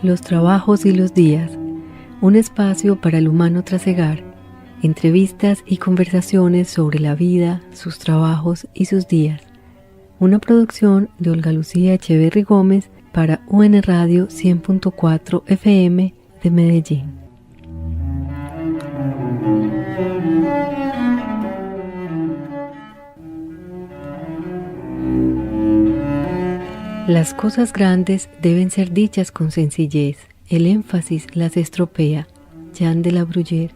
Los trabajos y los días, un espacio para el humano trasegar, entrevistas y conversaciones sobre la vida, sus trabajos y sus días. Una producción de Olga, Lucía, Echeverri Gómez para UN Radio 100.4 FM de Medellín. Las cosas grandes deben ser dichas con sencillez. El énfasis las estropea. Jean de la Bruyère.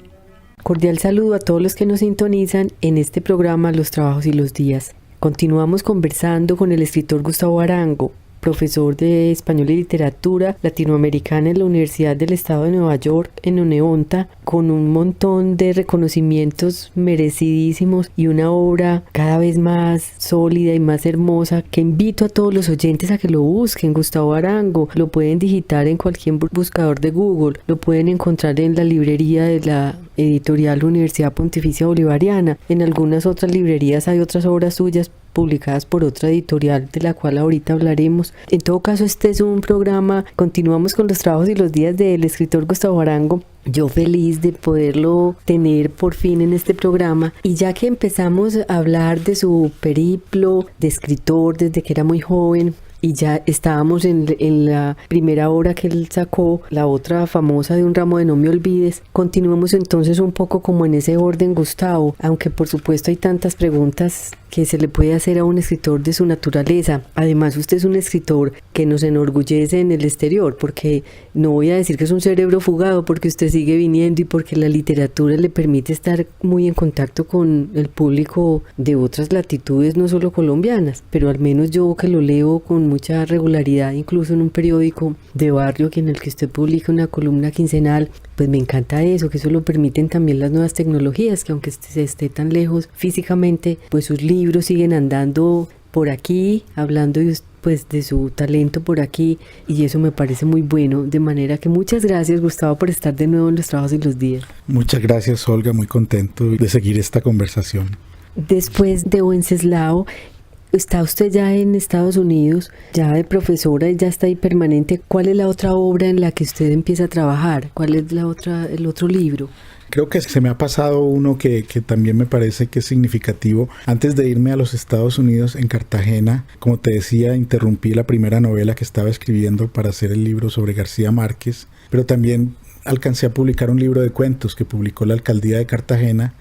Cordial saludo a todos los que nos sintonizan en este programa Los trabajos y los días. Continuamos conversando con el escritor Gustavo Arango, profesor de Español y Literatura Latinoamericana en la Universidad del Estado de Nueva York, en Oneonta, con un montón de reconocimientos merecidísimos y una obra cada vez más sólida y más hermosa que invito a todos los oyentes a que lo busquen. Gustavo Arango, lo pueden digitar en cualquier buscador de Google, lo pueden encontrar en la librería de la editorial Universidad Pontificia Bolivariana. En algunas otras librerías hay otras obras suyas publicadas por otra editorial de la cual ahorita hablaremos. En todo caso, este es un programa, continuamos con los trabajos y los días del escritor Gustavo Arango. Yo feliz de poderlo tener por fin en este programa, y ya que empezamos a hablar de su periplo de escritor desde que era muy joven, y ya estábamos en la primera obra que él sacó, la otra famosa de Un ramo de no me olvides, continuemos entonces un poco como en ese orden, Gustavo, aunque por supuesto hay tantas preguntas que se le puede hacer a un escritor de su naturaleza. Además, usted es un escritor que nos enorgullece en el exterior, porque no voy a decir que es un cerebro fugado, porque usted sigue viniendo y porque la literatura le permite estar muy en contacto con el público de otras latitudes, no solo colombianas, pero al menos yo que lo leo con mucha regularidad, incluso en un periódico de barrio en el que usted publica una columna quincenal, pues me encanta eso, que eso lo permiten también las nuevas tecnologías, que aunque se esté tan lejos físicamente, pues sus libros siguen andando por aquí, hablando pues de su talento por aquí, y eso me parece muy bueno, de manera que muchas gracias, Gustavo, por estar de nuevo en Los trabajos y los días. Muchas gracias, Olga, muy contento de seguir esta conversación. Después de Wenceslao, está usted ya en Estados Unidos, ya de profesora, ya está ahí permanente. ¿Cuál es la otra obra en la que usted empieza a trabajar? ¿Cuál es el otro libro? Creo que se me ha pasado uno que también me parece que es significativo. Antes de irme a los Estados Unidos, en Cartagena, como te decía, interrumpí la primera novela que estaba escribiendo para hacer el libro sobre García Márquez, pero también alcancé a publicar un libro de cuentos que publicó la alcaldía de Cartagena,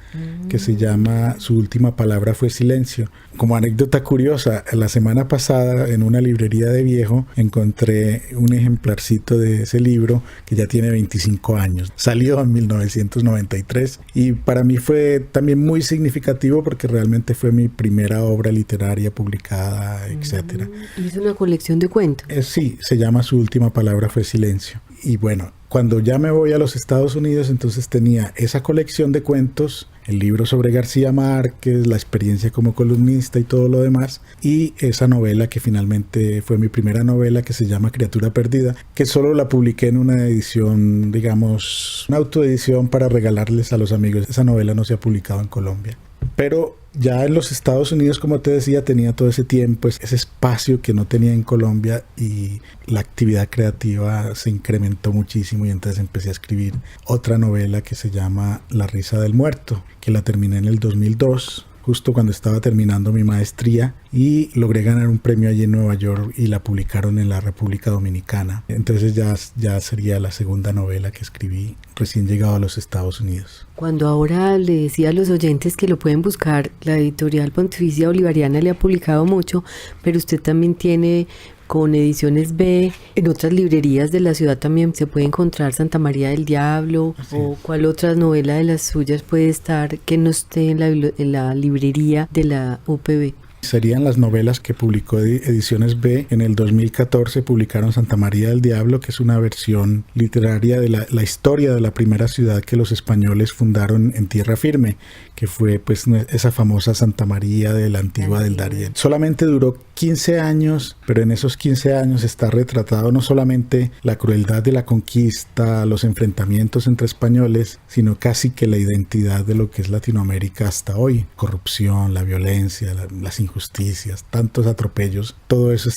que se llama Su última palabra fue silencio. Como anécdota curiosa, la semana pasada en una librería de viejo encontré un ejemplarcito de ese libro que ya tiene 25 años. Salió en 1993 y para mí fue también muy significativo porque realmente fue mi primera obra literaria publicada, etc. ¿Y es una colección de cuentos? Sí, se llama Su última palabra fue silencio. Y bueno, cuando ya me voy a los Estados Unidos, entonces tenía esa colección de cuentos, el libro sobre García Márquez, la experiencia como columnista y todo lo demás, y esa novela que finalmente fue mi primera novela, que se llama Criatura Perdida, que solo la publiqué en una edición, digamos, una autoedición para regalarles a los amigos. Esa novela no se ha publicado en Colombia. Pero ya en los Estados Unidos, como te decía, tenía todo ese tiempo, ese espacio que no tenía en Colombia, y la actividad creativa se incrementó muchísimo, y entonces empecé a escribir otra novela que se llama La risa del muerto, que la terminé en el 2002, justo cuando estaba terminando mi maestría, y logré ganar un premio allí en Nueva York y la publicaron en la República Dominicana. Entonces ya sería la segunda novela que escribí recién llegado a los Estados Unidos. Cuando ahora le decía a los oyentes que lo pueden buscar, la editorial Pontificia Bolivariana le ha publicado mucho, pero usted también tiene con Ediciones B, en otras librerías de la ciudad también se puede encontrar Santa María del Diablo, sí. O cuál otra novela de las suyas puede estar que no esté en la librería de la UPB. Serían las novelas que publicó Ediciones B. En el 2014 publicaron Santa María del Diablo, que es una versión literaria de la historia de la primera ciudad que los españoles fundaron en tierra firme, que fue pues esa famosa Santa María de la Antigua del Darién. Solamente duró 15 años, pero en esos 15 años está retratado no solamente la crueldad de la conquista, los enfrentamientos entre españoles, sino casi que la identidad de lo que es Latinoamérica hasta hoy. Corrupción, la violencia, las injusticias injusticias, tantos atropellos, todo eso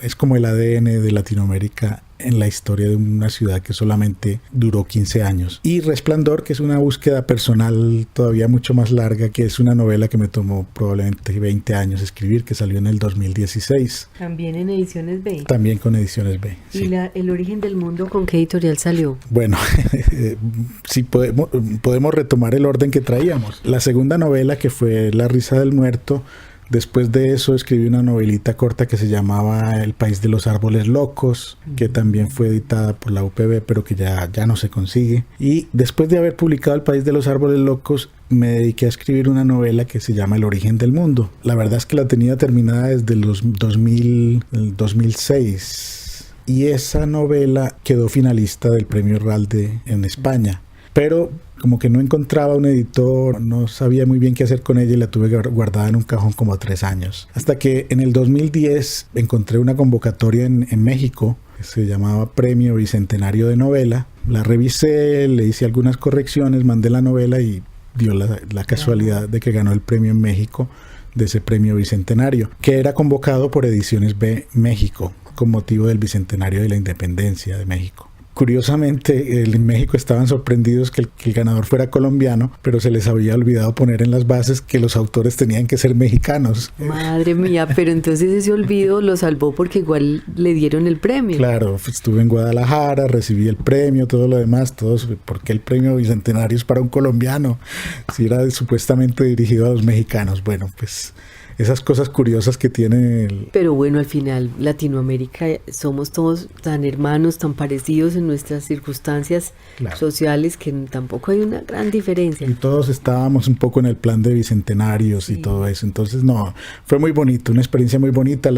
es como el ADN de Latinoamérica en la historia de una ciudad que solamente duró 15 años. Y Resplandor, que es una búsqueda personal todavía mucho más larga, que es una novela que me tomó probablemente 20 años escribir, que salió en el 2016. También en Ediciones B. También con Ediciones B. ¿Y sí. El origen del mundo con qué editorial salió? Bueno, sí podemos retomar el orden que traíamos. La segunda novela, que fue La risa del muerto, después de eso escribí una novelita corta que se llamaba El país de los árboles locos, que también fue editada por la UPB, pero que ya no se consigue. Y después de haber publicado El país de los árboles locos, me dediqué a escribir una novela que se llama El origen del mundo. La verdad es que la tenía terminada desde los 2006. Y esa novela quedó finalista del Premio Ralde en España. Pero como que no encontraba un editor, no sabía muy bien qué hacer con ella y la tuve guardada en un cajón como 3 años. Hasta que en el 2010 encontré una convocatoria en México que se llamaba Premio Bicentenario de Novela. La revisé, le hice algunas correcciones, mandé la novela y dio la casualidad de que ganó el premio en México de ese Premio Bicentenario, que era convocado por Ediciones B México con motivo del Bicentenario de la Independencia de México. Curiosamente, en México estaban sorprendidos que el ganador fuera colombiano, pero se les había olvidado poner en las bases que los autores tenían que ser mexicanos. Madre mía, pero entonces ese olvido lo salvó porque igual le dieron el premio. Claro, estuve en Guadalajara, recibí el premio, todo lo demás, ¿por qué el premio bicentenario es para un colombiano? Si era supuestamente dirigido a los mexicanos. Bueno, pues esas cosas curiosas que tiene Pero bueno, al final Latinoamérica somos todos tan hermanos, tan parecidos en nuestras circunstancias sociales, que tampoco hay una gran diferencia. Y todos estábamos un poco en el plan de bicentenarios y todo eso. Entonces, no, fue muy bonito, una experiencia muy bonita.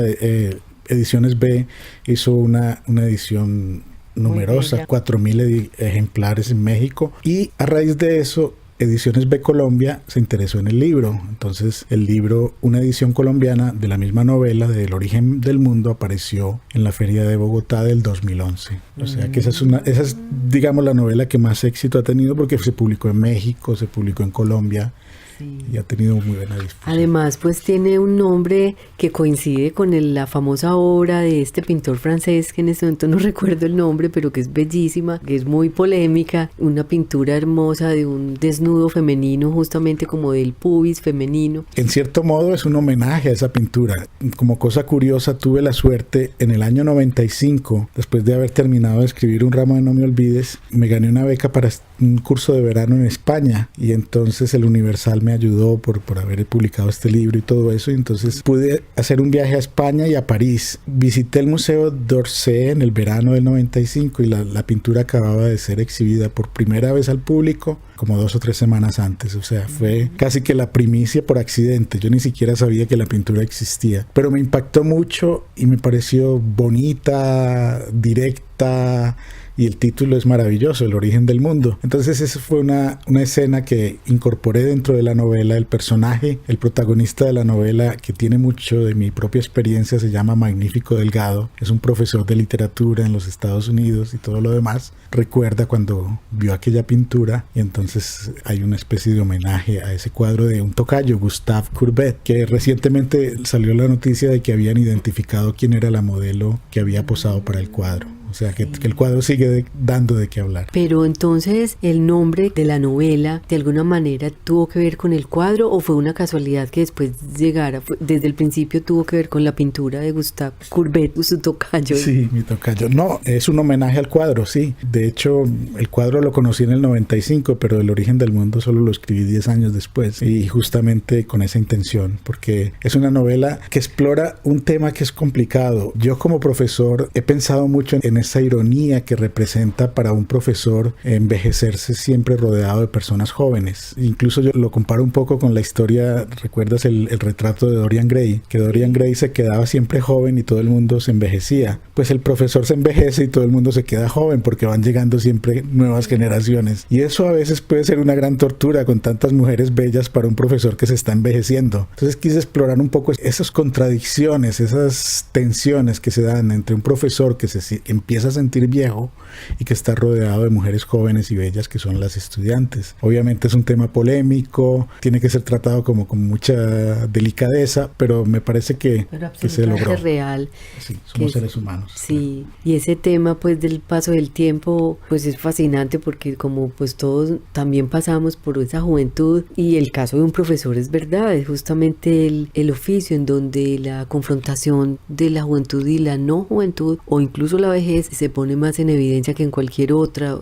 Ediciones B hizo una edición numerosa, 4,000 ejemplares en México. Y a raíz de eso, Ediciones B Colombia se interesó en el libro. Entonces el libro, una edición colombiana de la misma novela del origen del mundo, apareció en la Feria de Bogotá del 2011. O sea que esa es digamos la novela que más éxito ha tenido, porque se publicó en México, se publicó en Colombia. Sí. Y ha tenido muy buena difusión. Además, pues tiene un nombre que coincide con la famosa obra de este pintor francés, que en este momento no recuerdo el nombre, pero que es bellísima, que es muy polémica, una pintura hermosa de un desnudo femenino, justamente como del pubis femenino. En cierto modo es un homenaje a esa pintura. Como cosa curiosa, tuve la suerte en el año 95, después de haber terminado de escribir Un ramo de no me olvides, me gané una beca para un curso de verano en España, y entonces el Universal me ayudó por haber publicado este libro y todo eso, y entonces pude hacer un viaje a España y a París. Visité el Museo d'Orsay en el verano del 95 y la pintura acababa de ser exhibida por primera vez al público como 2 o 3 semanas antes. O sea, fue casi que la primicia por accidente. Yo ni siquiera sabía que la pintura existía, pero me impactó mucho y me pareció bonita, directa, y el título es maravilloso, El origen del mundo. Entonces esa fue una escena que incorporé dentro de la novela. El personaje, el protagonista de la novela, que tiene mucho de mi propia experiencia, se llama Magnífico Delgado. Es un profesor de literatura en los Estados Unidos y todo lo demás. Recuerda cuando vio aquella pintura, y entonces hay una especie de homenaje a ese cuadro de un tocayo, Gustave Courbet, que recientemente salió la noticia de que habían identificado quién era la modelo que había posado para el cuadro. O sea, que el cuadro sigue dando de qué hablar. Pero entonces, ¿el nombre de la novela de alguna manera tuvo que ver con el cuadro, o fue una casualidad que después llegara, desde el principio tuvo que ver con la pintura de Gustave Courbet, su tocayo? Sí, mi tocayo. No, es un homenaje al cuadro, sí. De hecho, el cuadro lo conocí en el 95, pero El origen del mundo solo lo escribí 10 años después. Y justamente con esa intención, porque es una novela que explora un tema que es complicado. Yo como profesor he pensado mucho en esa ironía que representa para un profesor envejecerse siempre rodeado de personas jóvenes. Incluso yo lo comparo un poco con la historia, ¿recuerdas el retrato de Dorian Gray? Que Dorian Gray se quedaba siempre joven y todo el mundo se envejecía. Pues el profesor se envejece y todo el mundo se queda joven, porque van llegando siempre nuevas generaciones. Y eso a veces puede ser una gran tortura con tantas mujeres bellas para un profesor que se está envejeciendo. Entonces quise explorar un poco esas contradicciones, esas tensiones que se dan entre un profesor que se empieza a sentir viejo y que está rodeado de mujeres jóvenes y bellas que son las estudiantes. Obviamente es un tema polémico, tiene que ser tratado como con mucha delicadeza, pero me parece que se logró. Real. Sí, somos seres humanos. Sí, y ese tema pues del paso del tiempo pues es fascinante porque como pues todos también pasamos por esa juventud, y el caso de un profesor es verdad, es justamente el oficio en donde la confrontación de la juventud y la no juventud o incluso la vejez se pone más en evidencia que en cualquier otro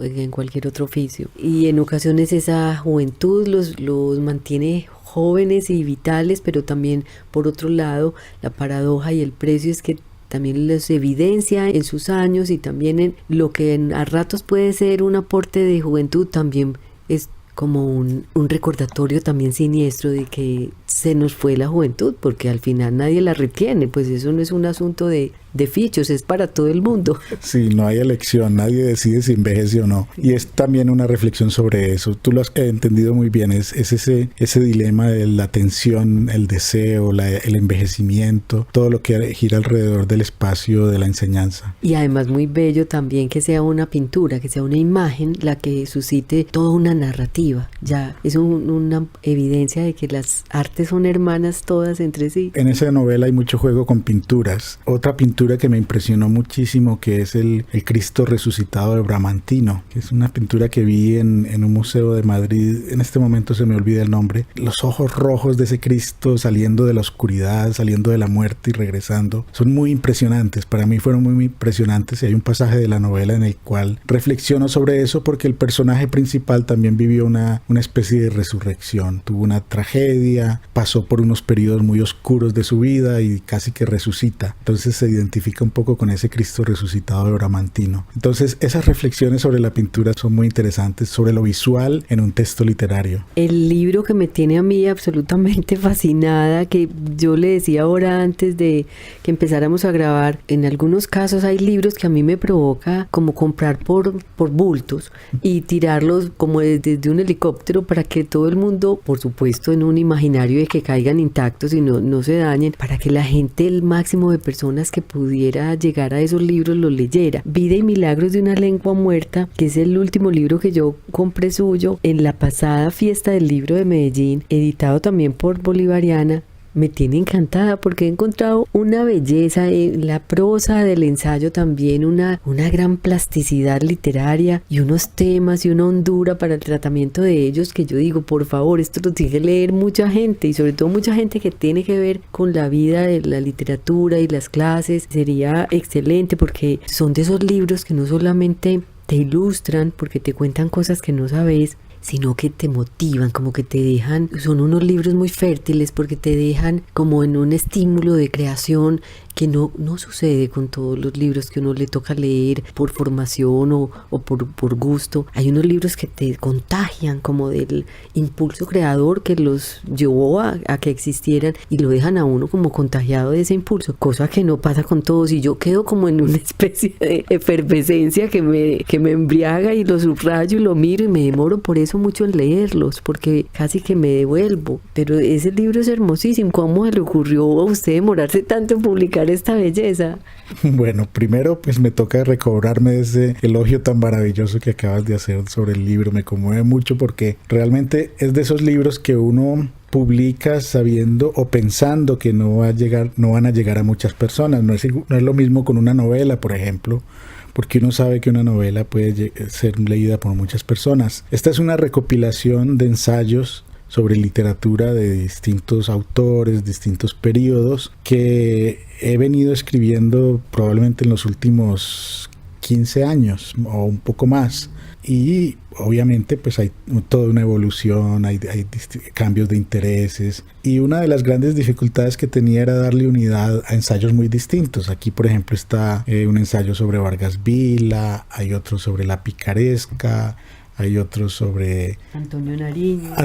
oficio, y en ocasiones esa juventud los mantiene jóvenes y vitales, pero también por otro lado la paradoja y el precio es que también les evidencia en sus años, y también en lo que a ratos puede ser un aporte de juventud, también es como un recordatorio también siniestro de que se nos fue la juventud, porque al final nadie la retiene, pues eso no es un asunto de fichos, es para todo el mundo. Sí, no hay elección, nadie decide si envejece o no. Y es también una reflexión sobre eso. Tú lo has entendido muy bien, es ese dilema de la tensión, el deseo, el envejecimiento, todo lo que gira alrededor del espacio de la enseñanza. Y además muy bello también que sea una pintura, que sea una imagen la que suscite toda una narrativa. Ya es una evidencia de que las artes son hermanas todas entre sí. En esa novela hay mucho juego con pinturas. Otra pintura que me impresionó muchísimo, que es el Cristo resucitado de Bramantino, que es una pintura que vi en un museo de Madrid. En este momento se me olvida el nombre. Los ojos rojos de ese Cristo saliendo de la oscuridad, saliendo de la muerte y regresando, son muy impresionantes. Para mí fueron muy impresionantes, y hay un pasaje de la novela en el cual reflexiono sobre eso, porque el personaje principal también vivió una especie de resurrección. Tuvo una tragedia, pasó por unos periodos muy oscuros de su vida y casi que resucita. Entonces se identifica un poco con ese Cristo resucitado de Bramantino. Entonces esas reflexiones sobre la pintura son muy interesantes, sobre lo visual en un texto literario. El libro que me tiene a mí absolutamente fascinada, que yo le decía ahora antes de que empezáramos a grabar, en algunos casos hay libros que a mí me provoca como comprar por bultos y tirarlos como desde un helicóptero para que todo el mundo, por supuesto en un imaginario de que caigan intactos y no se dañen, para que la gente, el máximo de personas que pudiera llegar a esos libros los leyera. Vida y milagros de una lengua muerta, que es el último libro que yo compré suyo en la pasada fiesta del libro de Medellín, editado también por Bolivariana. Me tiene encantada porque he encontrado una belleza en la prosa del ensayo, también una gran plasticidad literaria y unos temas y una hondura para el tratamiento de ellos que yo digo, por favor, esto lo tiene que leer mucha gente, y sobre todo mucha gente que tiene que ver con la vida de la literatura y las clases. Sería excelente porque son de esos libros que no solamente te ilustran porque te cuentan cosas que no sabes, sino que te motivan, como que te dejan, son unos libros muy fértiles porque te dejan como en un estímulo de creación que no sucede con todos los libros que uno le toca leer por formación o por gusto. Hay unos libros que te contagian como del impulso creador que los llevó a que existieran y lo dejan a uno como contagiado de ese impulso, cosa que no pasa con todos, y yo quedo como en una especie de efervescencia que me embriaga y lo subrayo y lo miro y me demoro por eso mucho en leerlos porque casi que me devuelvo. Pero ese libro es hermosísimo. ¿Cómo se le ocurrió a usted demorarse tanto en publicar esta belleza? Bueno, primero pues me toca recobrarme de ese elogio tan maravilloso que acabas de hacer sobre el libro. Me conmueve mucho porque realmente es de esos libros que uno publica sabiendo o pensando que no van a llegar a muchas personas. No es lo mismo con una novela, por ejemplo, porque uno sabe que una novela puede ser leída por muchas personas. Esta es una recopilación de ensayos sobre literatura de distintos autores, distintos periodos, que he venido escribiendo probablemente en los últimos 15 años o un poco más. Y obviamente pues hay toda una evolución, hay cambios de intereses, y una de las grandes dificultades que tenía era darle unidad a ensayos muy distintos. Aquí por ejemplo está un ensayo sobre Vargas Vila, hay otro sobre la picaresca, hay otro sobre Antonio Nariño,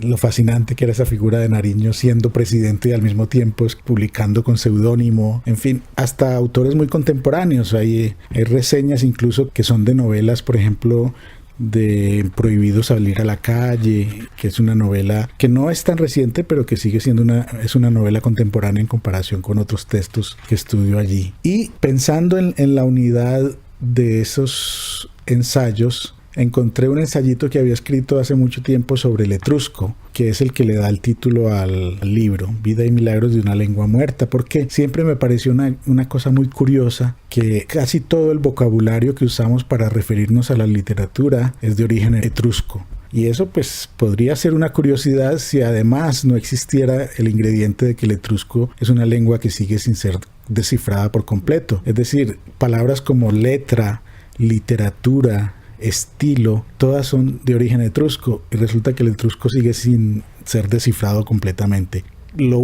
lo fascinante que era esa figura de Nariño siendo presidente y al mismo tiempo publicando con seudónimo, en fin, hasta autores muy contemporáneos. Hay reseñas incluso que son de novelas, por ejemplo, de Prohibido salir a la calle, que es una novela que no es tan reciente, pero que sigue siendo es una novela contemporánea en comparación con otros textos que estudio allí. Y pensando en la unidad de esos ensayos, encontré un ensayito que había escrito hace mucho tiempo sobre el etrusco, que es el que le da el título al libro, Vida y Milagros de una lengua muerta, porque siempre me pareció una cosa muy curiosa que casi todo el vocabulario que usamos para referirnos a la literatura es de origen etrusco. Y eso pues podría ser una curiosidad si además no existiera el ingrediente de que el etrusco es una lengua que sigue sin ser descifrada por completo. Es decir, palabras como letra, literatura, estilo, todas son de origen etrusco y resulta que el etrusco sigue sin ser descifrado completamente. Lo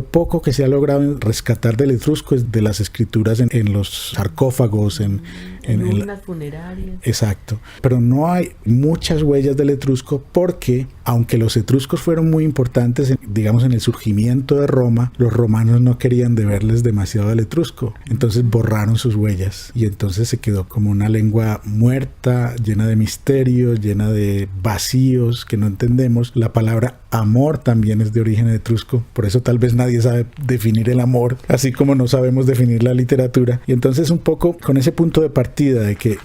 poco que se ha logrado rescatar del etrusco es de las escrituras en los sarcófagos, en urnas funerarias. Exacto. Pero no hay muchas huellas del etrusco porque, aunque los etruscos fueron muy importantes, digamos, en el surgimiento de Roma, los romanos no querían deberles demasiado al etrusco. Entonces borraron sus huellas y entonces se quedó como una lengua muerta, llena de misterios, llena de vacíos que no entendemos. La palabra amor también es de origen etrusco, por eso tal vez nadie sabe definir el amor, así como no sabemos definir la literatura. Y entonces un poco con ese punto de partida de que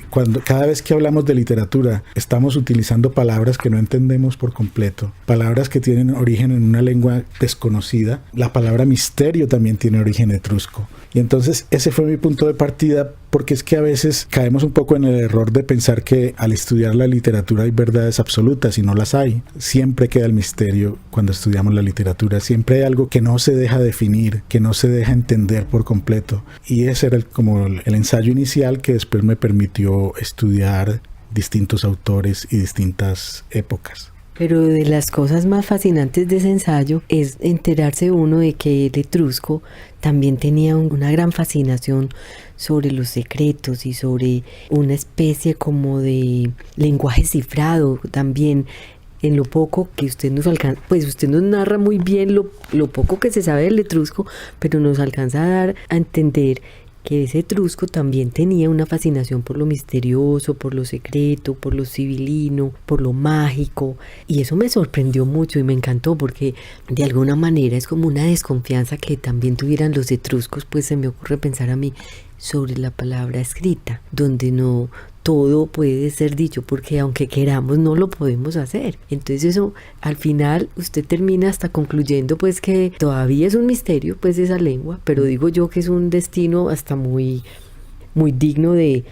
cada vez que hablamos de literatura estamos utilizando palabras que no entendemos por completo, palabras que tienen origen en una lengua desconocida. La palabra misterio también tiene origen etrusco. Y entonces ese fue mi punto de partida, porque es que a veces caemos un poco en el error de pensar que al estudiar la literatura hay verdades absolutas y no las hay. Siempre queda el misterio cuando estudiamos la literatura, siempre hay algo que no se deja definir, que no se deja entender por completo. Y ese era como el ensayo inicial que después me permitió estudiar distintos autores y distintas épocas. Pero de las cosas más fascinantes de ese ensayo es enterarse uno de que el etrusco también tenía una gran fascinación sobre los secretos y sobre una especie como de lenguaje cifrado también. En lo poco que usted nos alcanza, pues usted nos narra muy bien lo poco que se sabe del etrusco, pero nos alcanza a dar a entender que ese etrusco también tenía una fascinación por lo misterioso, por lo secreto, por lo sibilino, por lo mágico, y eso me sorprendió mucho y me encantó porque de alguna manera es como una desconfianza que también tuvieran los etruscos, pues se me ocurre pensar a mí sobre la palabra escrita, donde no todo puede ser dicho, porque aunque queramos no lo podemos hacer. Entonces eso al final usted termina hasta concluyendo pues que todavía es un misterio pues esa lengua, pero digo yo que es un destino hasta muy digno de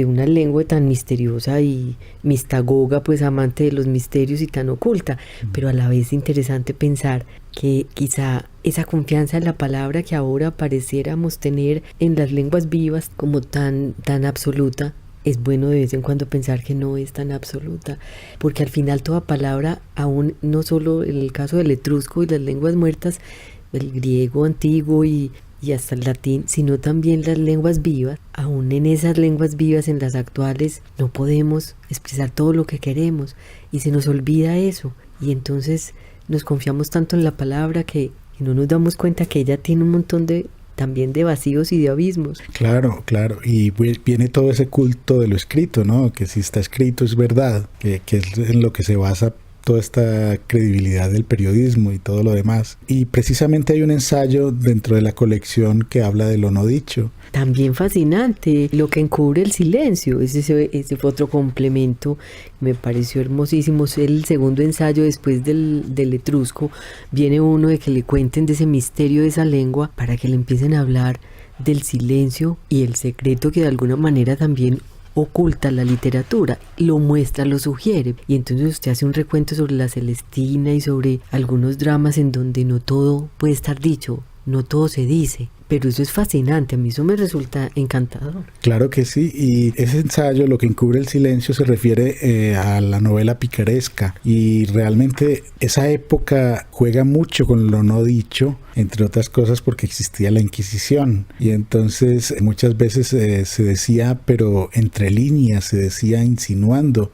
una lengua tan misteriosa y mistagoga, pues amante de los misterios y tan oculta, pero a la vez interesante pensar que quizá esa confianza en la palabra que ahora pareciéramos tener en las lenguas vivas como tan absoluta, es bueno de vez en cuando pensar que no es tan absoluta, porque al final toda palabra, aún no solo en el caso del etrusco y las lenguas muertas, el griego antiguo y hasta el latín, sino también las lenguas vivas, aún en esas lenguas vivas, en las actuales, no podemos expresar todo lo que queremos y se nos olvida eso, y entonces nos confiamos tanto en la palabra que no nos damos cuenta que ella tiene un montón también de vacíos y de abismos. Claro, y viene todo ese culto de lo escrito, ¿no? Que si está escrito es verdad, que es en lo que se basa toda esta credibilidad del periodismo y todo lo demás. Y precisamente hay un ensayo dentro de la colección que habla de lo no dicho. También fascinante, lo que encubre el silencio. Ese fue otro complemento, me pareció hermosísimo. El segundo ensayo después del etrusco, viene uno de que le cuenten de ese misterio de esa lengua para que le empiecen a hablar del silencio y el secreto que de alguna manera también oculta la literatura, lo muestra, lo sugiere, y entonces usted hace un recuento sobre la Celestina y sobre algunos dramas en donde no todo puede estar dicho, no todo se dice, pero eso es fascinante, a mí eso me resulta encantador. Claro que sí, y ese ensayo, lo que encubre el silencio, se refiere a la novela picaresca, y realmente esa época juega mucho con lo no dicho, entre otras cosas porque existía la Inquisición, y entonces muchas veces se decía, pero entre líneas, se decía insinuando,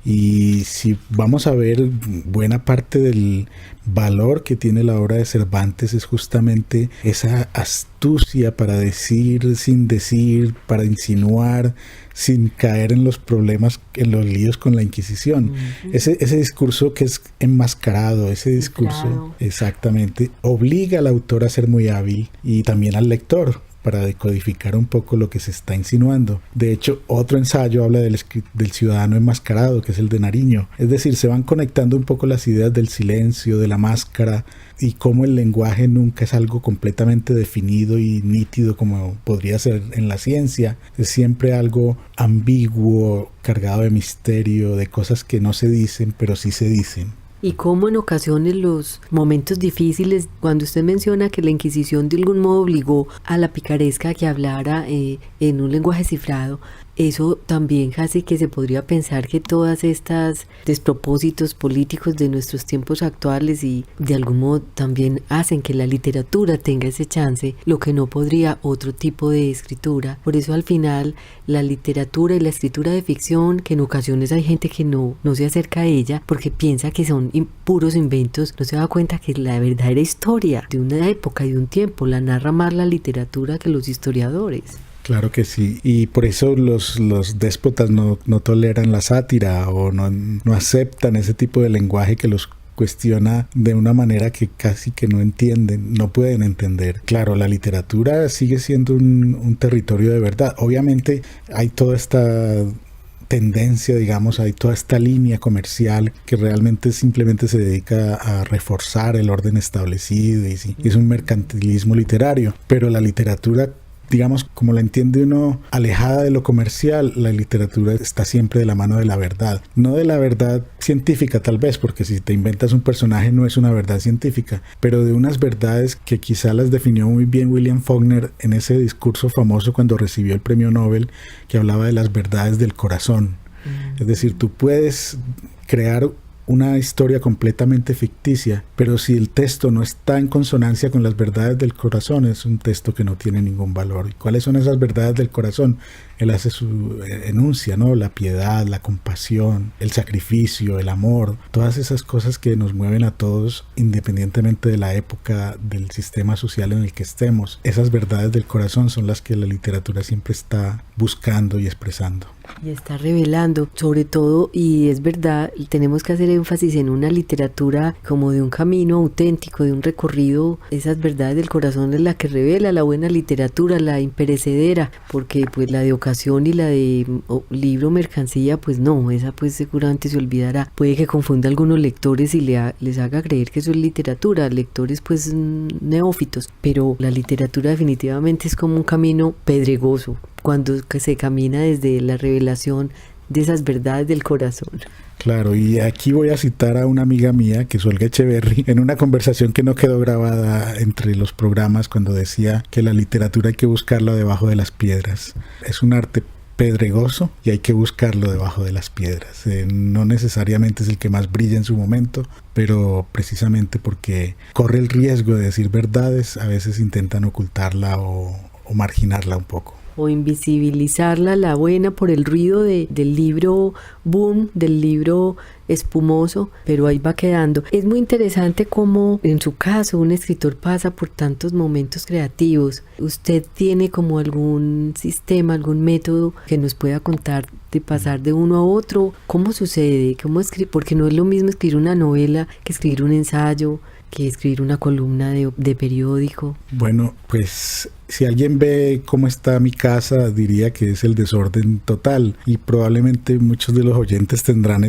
Y si vamos a ver, buena parte del valor que tiene la obra de Cervantes es justamente esa astucia para decir sin decir, para insinuar sin caer en los problemas, en los líos con la Inquisición. Ese discurso que es enmascarado, ese discurso exactamente, obliga al autor a ser muy hábil y también al lector para decodificar un poco lo que se está insinuando. De hecho, otro ensayo habla del ciudadano enmascarado, que es el de Nariño. Es decir, se van conectando un poco las ideas del silencio, de la máscara, y cómo el lenguaje nunca es algo completamente definido y nítido como podría ser en la ciencia. Es siempre algo ambiguo, cargado de misterio, de cosas que no se dicen, pero sí se dicen. Y cómo en ocasiones los momentos difíciles, cuando usted menciona que la Inquisición de algún modo obligó a la picaresca a que hablara en un lenguaje cifrado, eso también hace que se podría pensar que todas estas despropósitos políticos de nuestros tiempos actuales y de algún modo también hacen que la literatura tenga ese chance, lo que no podría otro tipo de escritura. Por eso al final la literatura y la escritura de ficción, que en ocasiones hay gente que no se acerca a ella porque piensa que son puros inventos, no se da cuenta que la verdadera historia de una época y de un tiempo la narra más la literatura que los historiadores. Claro que sí, y por eso los déspotas no toleran la sátira o no aceptan ese tipo de lenguaje que los cuestiona de una manera que casi que no entienden, no pueden entender. Claro, la literatura sigue siendo un territorio de verdad. Obviamente hay toda esta tendencia, digamos, hay toda esta línea comercial que realmente simplemente se dedica a reforzar el orden establecido y es un mercantilismo literario, pero la literatura, digamos, como la entiende uno, alejada de lo comercial, la literatura está siempre de la mano de la verdad. No de la verdad científica tal vez, porque si te inventas un personaje no es una verdad científica, pero de unas verdades que quizá las definió muy bien William Faulkner en ese discurso famoso cuando recibió el premio Nobel, que hablaba de las verdades del corazón. Es decir, tú puedes crear una historia completamente ficticia, pero si el texto no está en consonancia con las verdades del corazón, es un texto que no tiene ningún valor. ¿Y cuáles son esas verdades del corazón? Él hace su enuncia, ¿no? La piedad, la compasión, el sacrificio, el amor, todas esas cosas que nos mueven a todos independientemente de la época, del sistema social en el que estemos. Esas verdades del corazón son las que la literatura siempre está buscando y expresando. Y está revelando, sobre todo, y es verdad, tenemos que hacer énfasis en una literatura como de un camino auténtico, de un recorrido. Esas verdades del corazón es la que revela la buena literatura, la imperecedera, porque pues la de ocasión y la de libro mercancía, pues no, esa pues seguramente se olvidará. Puede que confunda a algunos lectores y les haga creer que eso es literatura, lectores pues neófitos, pero la literatura definitivamente es como un camino pedregoso, cuando se camina desde la revelación de esas verdades del corazón. Claro, y aquí voy a citar a una amiga mía, que es Olga Echeverri, en una conversación que no quedó grabada entre los programas, cuando decía que la literatura hay que buscarla debajo de las piedras. Es un arte pedregoso y hay que buscarlo debajo de las piedras. No necesariamente es el que más brilla en su momento, pero precisamente porque corre el riesgo de decir verdades, a veces intentan ocultarla o marginarla un poco. O invisibilizarla, la buena, por el ruido del libro boom, del libro espumoso, pero ahí va quedando. Es muy interesante cómo en su caso un escritor pasa por tantos momentos creativos. ¿Usted tiene como algún sistema, algún método que nos pueda contar de pasar de uno a otro? ¿Cómo sucede? ¿Cómo escribe? Porque no es lo mismo escribir una novela que escribir un ensayo, que escribir una columna de periódico. Bueno, pues si alguien ve cómo está mi casa, diría que es el desorden total, y probablemente muchos de los oyentes tendrán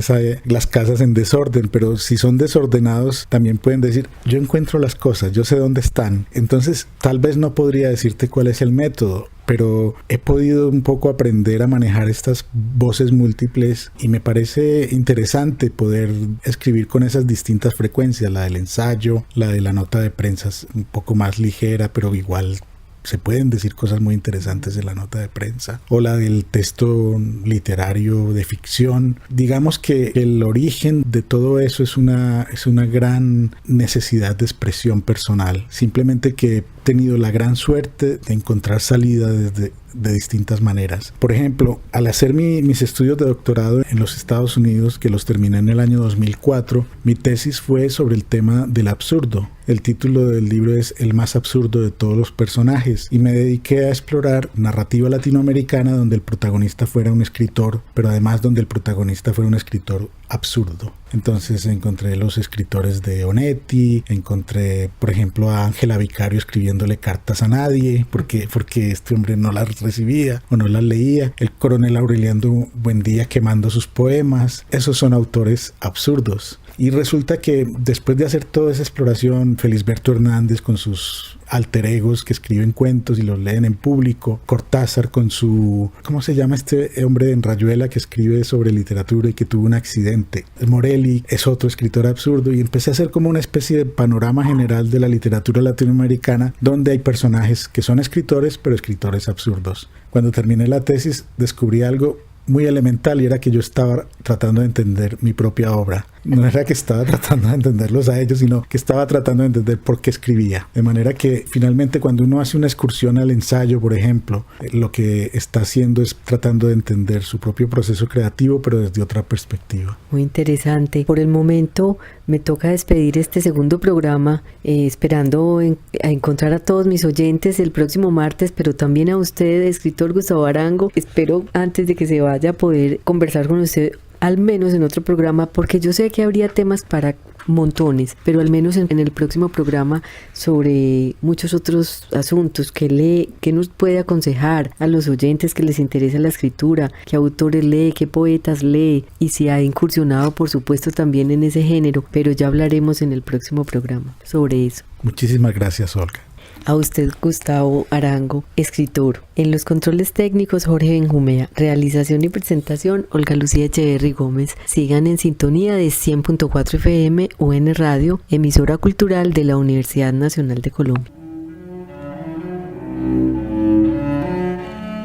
las casas en desorden, pero si son desordenados también pueden decir, yo encuentro las cosas, yo sé dónde están. Entonces tal vez no podría decirte cuál es el método, pero he podido un poco aprender a manejar estas voces múltiples y me parece interesante poder escribir con esas distintas frecuencias, la del ensayo, la de la nota de prensa un poco más ligera, pero igual se pueden decir cosas muy interesantes en la nota de prensa, o la del texto literario de ficción. Digamos que el origen de todo eso es una gran necesidad de expresión personal, simplemente que tenido la gran suerte de encontrar salida de distintas maneras. Por ejemplo, al hacer mis estudios de doctorado en los Estados Unidos, que los terminé en el año 2004, mi tesis fue sobre el tema del absurdo. El título del libro es El más absurdo de todos los personajes, y me dediqué a explorar narrativa latinoamericana donde el protagonista fuera un escritor, pero además donde el protagonista fuera un escritor absurdo. Entonces encontré los escritores de Onetti, encontré, por ejemplo, a Ángela Vicario escribiéndole cartas a nadie, porque este hombre no las recibía o no las leía, el coronel Aureliano Buendía quemando sus poemas. Esos son autores absurdos. Y resulta que después de hacer toda esa exploración, Felisberto Hernández con sus alter egos que escriben cuentos y los leen en público, Cortázar con su, ¿cómo se llama este hombre de Enrayuela que escribe sobre literatura y que tuvo un accidente? Morelli es otro escritor absurdo, y empecé a hacer como una especie de panorama general de la literatura latinoamericana donde hay personajes que son escritores, pero escritores absurdos. Cuando terminé la tesis descubrí algo muy elemental, y era que yo estaba tratando de entender mi propia obra. No era que estaba tratando de entenderlos a ellos, sino que estaba tratando de entender por qué escribía. De manera que finalmente cuando uno hace una excursión al ensayo, por ejemplo, lo que está haciendo es tratando de entender su propio proceso creativo, pero desde otra perspectiva. Muy interesante. Por el momento me toca despedir este segundo programa, esperando a encontrar a todos mis oyentes el próximo martes, pero también a usted, escritor Gustavo Arango. Espero antes de que se vaya poder conversar con usted al menos en otro programa, porque yo sé que habría temas para montones, pero al menos en el próximo programa sobre muchos otros asuntos que nos puede aconsejar a los oyentes que les interesa la escritura, qué autores lee, qué poetas lee, y si ha incursionado por supuesto también en ese género, pero ya hablaremos en el próximo programa sobre eso. Muchísimas gracias, Olga. A usted, Gustavo Arango, escritor. En los controles técnicos, Jorge Benjumea. Realización y presentación, Olga, Lucía, Echeverri, Gómez. Sigan en sintonía de 100.4 FM, UN Radio, emisora cultural de la Universidad Nacional de Colombia.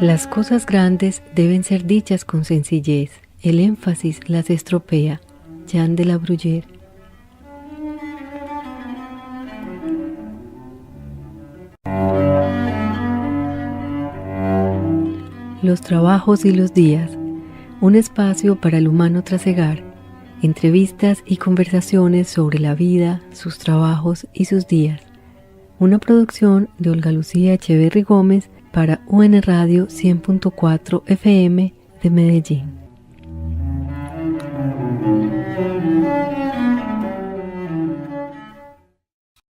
Las cosas grandes deben ser dichas con sencillez. El énfasis las estropea. Jean de la Bruyère. Los trabajos y los días, un espacio para el humano trasegar, entrevistas y conversaciones sobre la vida, sus trabajos y sus días. Una producción de Olga, Lucía, Echeverri, Gómez para UN Radio 100.4 FM de Medellín.